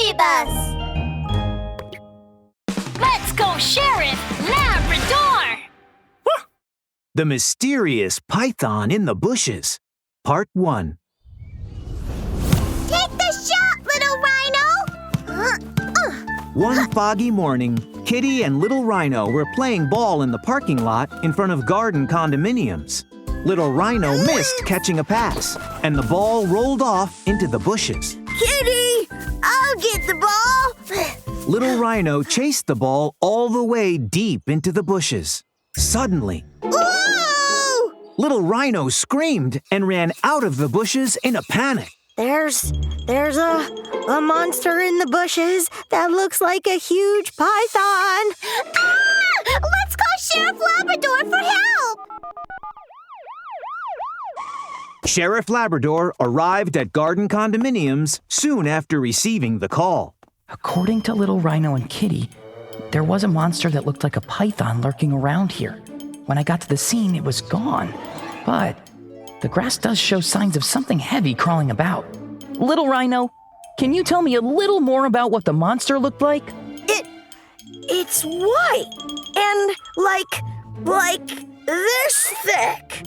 baby bus! Let's go, Sheriff Labrador! The Mysterious Python in the Bushes, Part 1. Take the shot, Little Rhino! One foggy morning, Kiddie and Little Rhino were playing ball in the parking lot in front of garden condominiums. Little Rhino missed catching a pass, and the ball rolled off into the bushes. Kiddie, I'll get the ball! Little Rhino chased the ball all the way deep into the bushes. Suddenly, Ooh! Little Rhino screamed and ran out of the bushes in a panic. There's a monster in the bushes that looks like a huge python. Ah! Let's call Sheriff Labrador for help! Sheriff Labrador arrived at garden condominiums soon after receiving the call. According to Little Rhino and Kiddie, there was a monster that looked like a python lurking around here. When I got to the scene, it was gone. But the grass does show signs of something heavy crawling about. Little Rhino, can you tell me a little more about what the monster looked like? It's white and like this thick.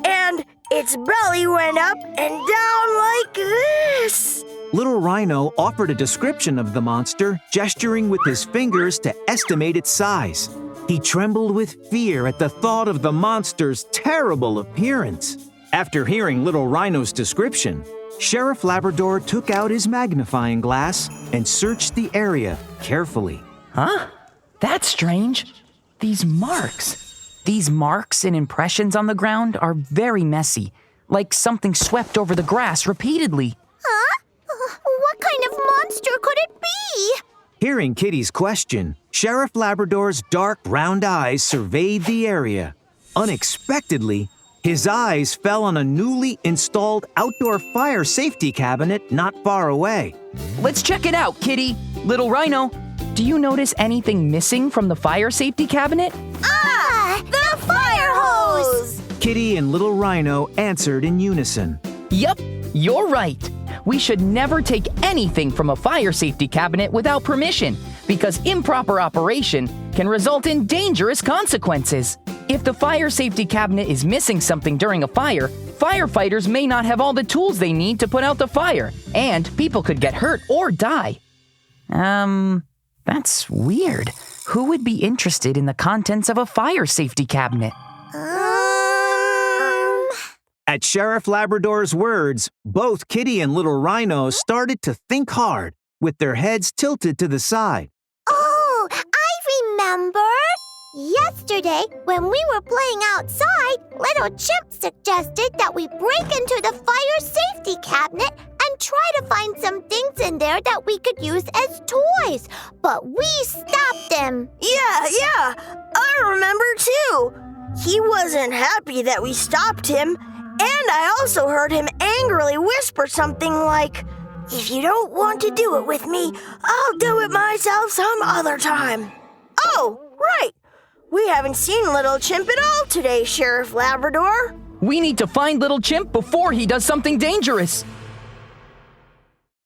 And its belly went up and down like this. Little Rhino offered a description of the monster, gesturing with his fingers to estimate its size. He trembled with fear at the thought of the monster's terrible appearance. After hearing Little Rhino's description, Sheriff Labrador took out his magnifying glass and searched the area carefully. Huh? That's strange. These marks and impressions on the ground are very messy, like something swept over the grass repeatedly. Huh? What kind of monster could it be? Hearing Kiddie's question, Sheriff Labrador's dark round eyes surveyed the area. Unexpectedly, his eyes fell on a newly installed outdoor fire safety cabinet not far away. Let's check it out, Kiddie. Little Rhino, do you notice anything missing from the fire safety cabinet? Ah! The fire hose! Kiddie and Little Rhino answered in unison. Yup, you're right. We should never take anything from a fire safety cabinet without permission, because improper operation can result in dangerous consequences. If the fire safety cabinet is missing something during a fire, firefighters may not have all the tools they need to put out the fire, and people could get hurt or die. That's weird. Who would be interested in the contents of a fire safety cabinet? At Sheriff Labrador's words, both Kiddie and Little Rhino started to think hard, with their heads tilted to the side. Oh, I remember! Yesterday, when we were playing outside, Little Chimp suggested that we break into the fire safety cabinet and try to find some things in there that we could use as toys. But we stopped him. Yeah, I remember too. He wasn't happy that we stopped him, and I also heard him angrily whisper something like, "If you don't want to do it with me, I'll do it myself some other time." Oh, right. We haven't seen Little Chimp at all today, Sheriff Labrador. We need to find Little Chimp before he does something dangerous.